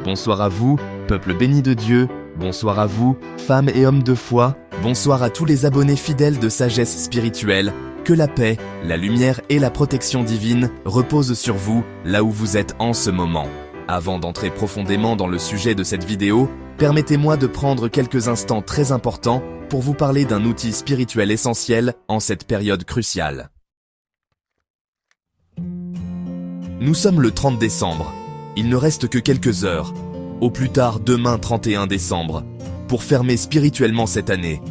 Bonsoir à vous, peuple béni de Dieu, bonsoir à vous, femmes et hommes de foi, bonsoir à tous les abonnés fidèles de Sagesse Spirituelle, que la paix, la lumière et la protection divine reposent sur vous, là où vous êtes en ce moment. Avant d'entrer profondément dans le sujet de cette vidéo, permettez-moi de prendre quelques instants très importants pour vous parler d'un outil spirituel essentiel en cette période cruciale. Nous sommes le 30 décembre. Il ne reste que quelques heures, au plus tard demain 31 décembre, pour fermer spirituellement cette année.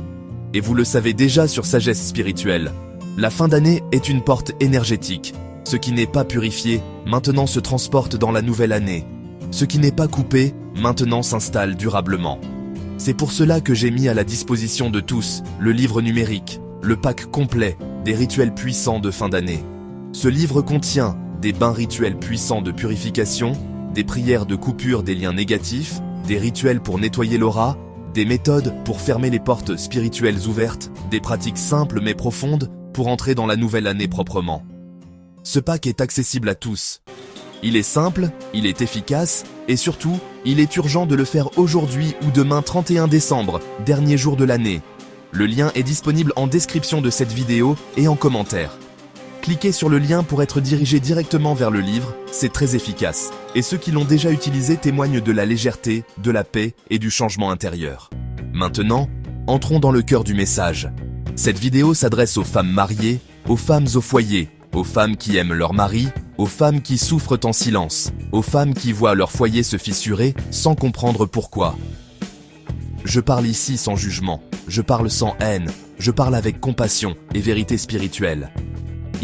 Et vous le savez déjà sur Sagesse Spirituelle, la fin d'année est une porte énergétique. Ce qui n'est pas purifié, maintenant se transporte dans la nouvelle année. Ce qui n'est pas coupé, maintenant s'installe durablement. C'est pour cela que j'ai mis à la disposition de tous le livre numérique, le pack complet des rituels puissants de fin d'année. Ce livre contient des bains rituels puissants de purification, des prières de coupure des liens négatifs, des rituels pour nettoyer l'aura, des méthodes pour fermer les portes spirituelles ouvertes, des pratiques simples mais profondes pour entrer dans la nouvelle année proprement. Ce pack est accessible à tous. Il est simple, il est efficace et surtout, il est urgent de le faire aujourd'hui ou demain 31 décembre, dernier jour de l'année. Le lien est disponible en description de cette vidéo et en commentaire. Cliquez sur le lien pour être dirigé directement vers le livre, c'est très efficace. Et ceux qui l'ont déjà utilisé témoignent de la légèreté, de la paix et du changement intérieur. Maintenant, entrons dans le cœur du message. Cette vidéo s'adresse aux femmes mariées, aux femmes au foyer, aux femmes qui aiment leur mari, aux femmes qui souffrent en silence, aux femmes qui voient leur foyer se fissurer sans comprendre pourquoi. Je parle ici sans jugement, je parle sans haine, je parle avec compassion et vérité spirituelle.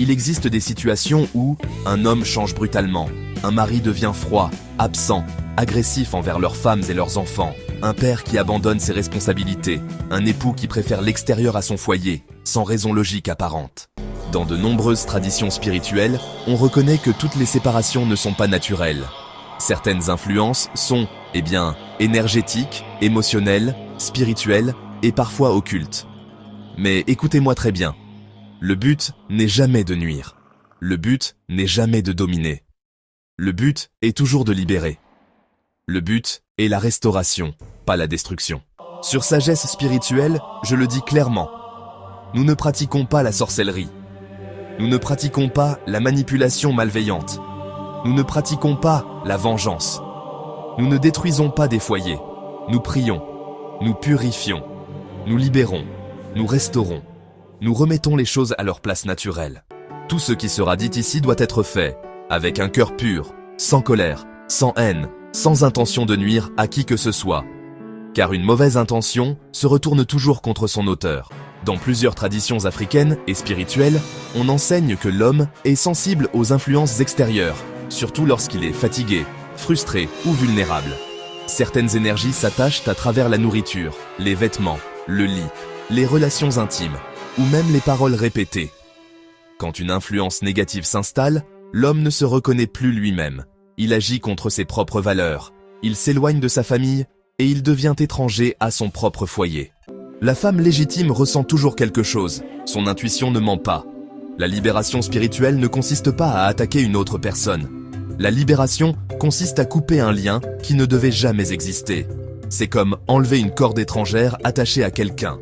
Il existe des situations où un homme change brutalement, un mari devient froid, absent, agressif envers leurs femmes et leurs enfants, un père qui abandonne ses responsabilités, un époux qui préfère l'extérieur à son foyer, sans raison logique apparente. Dans de nombreuses traditions spirituelles, on reconnaît que toutes les séparations ne sont pas naturelles. Certaines influences sont, énergétiques, émotionnelles, spirituelles et parfois occultes. Mais écoutez-moi très bien. Le but n'est jamais de nuire. Le but n'est jamais de dominer. Le but est toujours de libérer. Le but est la restauration, pas la destruction. Sur Sagesse Spirituelle, je le dis clairement. Nous ne pratiquons pas la sorcellerie. Nous ne pratiquons pas la manipulation malveillante. Nous ne pratiquons pas la vengeance. Nous ne détruisons pas des foyers. Nous prions. Nous purifions. Nous libérons. Nous restaurons. Nous remettons les choses à leur place naturelle. Tout ce qui sera dit ici doit être fait avec un cœur pur, sans colère, sans haine, sans intention de nuire à qui que ce soit. Car une mauvaise intention se retourne toujours contre son auteur. Dans plusieurs traditions africaines et spirituelles, on enseigne que l'homme est sensible aux influences extérieures, surtout lorsqu'il est fatigué, frustré ou vulnérable. Certaines énergies s'attachent à travers la nourriture, les vêtements, le lit, les relations intimes, ou même les paroles répétées. Quand une influence négative s'installe, l'homme ne se reconnaît plus lui-même. Il agit contre ses propres valeurs, il s'éloigne de sa famille et il devient étranger à son propre foyer. La femme légitime ressent toujours quelque chose, son intuition ne ment pas. La libération spirituelle ne consiste pas à attaquer une autre personne. La libération consiste à couper un lien qui ne devait jamais exister. C'est comme enlever une corde étrangère attachée à quelqu'un.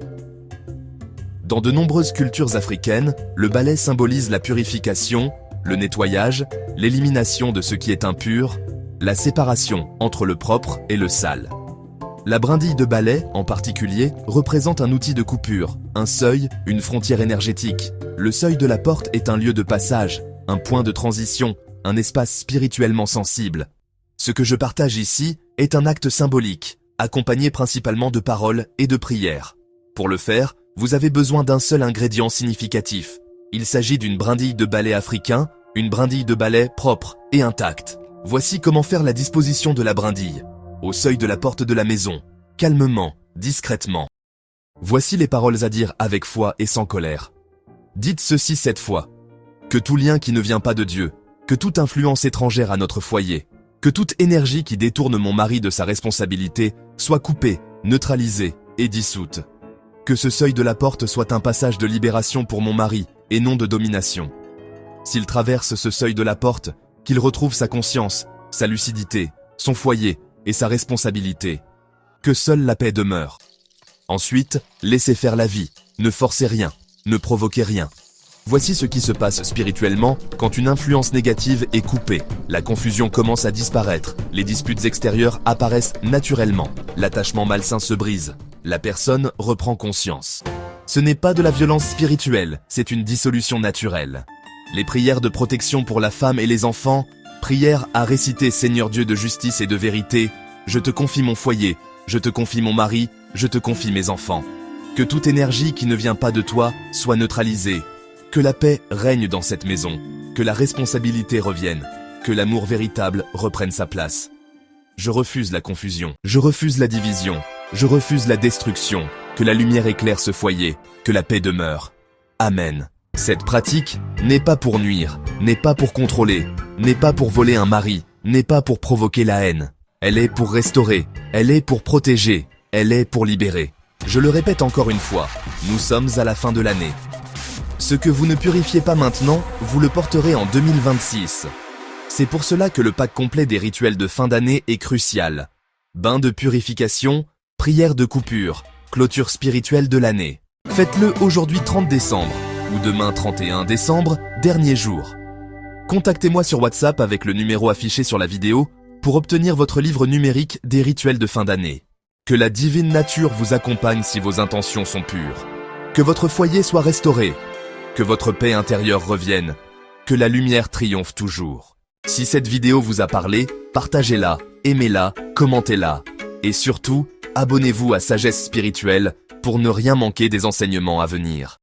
Dans de nombreuses cultures africaines, le balai symbolise la purification, le nettoyage, l'élimination de ce qui est impur, la séparation entre le propre et le sale. La brindille de balai, en particulier, représente un outil de coupure, un seuil, une frontière énergétique. Le seuil de la porte est un lieu de passage, un point de transition, un espace spirituellement sensible. Ce que je partage ici est un acte symbolique, accompagné principalement de paroles et de prières. Pour le faire, vous avez besoin d'un seul ingrédient significatif. Il s'agit d'une brindille de balai africain, une brindille de balai propre et intacte. Voici comment faire la disposition de la brindille. Au seuil de la porte de la maison, calmement, discrètement. Voici les paroles à dire avec foi et sans colère. Dites ceci 7 fois. Que tout lien qui ne vient pas de Dieu, que toute influence étrangère à notre foyer, que toute énergie qui détourne mon mari de sa responsabilité soit coupée, neutralisée et dissoute. Que ce seuil de la porte soit un passage de libération pour mon mari et non de domination. S'il traverse ce seuil de la porte, qu'il retrouve sa conscience, sa lucidité, son foyer et sa responsabilité. Que seule la paix demeure. Ensuite, laissez faire la vie, ne forcez rien, ne provoquez rien. Voici ce qui se passe spirituellement quand une influence négative est coupée. La confusion commence à disparaître, les disputes extérieures apparaissent naturellement, l'attachement malsain se brise, la personne reprend conscience. Ce n'est pas de la violence spirituelle, c'est une dissolution naturelle. Les prières de protection pour la femme et les enfants, prières à réciter Seigneur Dieu de justice et de vérité, je te confie mon foyer, je te confie mon mari, je te confie mes enfants. Que toute énergie qui ne vient pas de toi soit neutralisée. Que la paix règne dans cette maison, que la responsabilité revienne, que l'amour véritable reprenne sa place. Je refuse la confusion, je refuse la division, je refuse la destruction, que la lumière éclaire ce foyer, que la paix demeure. Amen. Cette pratique n'est pas pour nuire, n'est pas pour contrôler, n'est pas pour voler un mari, n'est pas pour provoquer la haine. Elle est pour restaurer, elle est pour protéger, elle est pour libérer. Je le répète encore une fois, nous sommes à la fin de l'année. Ce que vous ne purifiez pas maintenant, vous le porterez en 2026. C'est pour cela que le pack complet des rituels de fin d'année est crucial. Bain de purification, prière de coupure, clôture spirituelle de l'année. Faites-le aujourd'hui 30 décembre, ou demain 31 décembre, dernier jour. Contactez-moi sur WhatsApp avec le numéro affiché sur la vidéo pour obtenir votre livre numérique des rituels de fin d'année. Que la divine nature vous accompagne si vos intentions sont pures. Que votre foyer soit restauré. Que votre paix intérieure revienne, que la lumière triomphe toujours. Si cette vidéo vous a parlé, partagez-la, aimez-la, commentez-la. Et surtout, abonnez-vous à Sagesse Spirituelle pour ne rien manquer des enseignements à venir.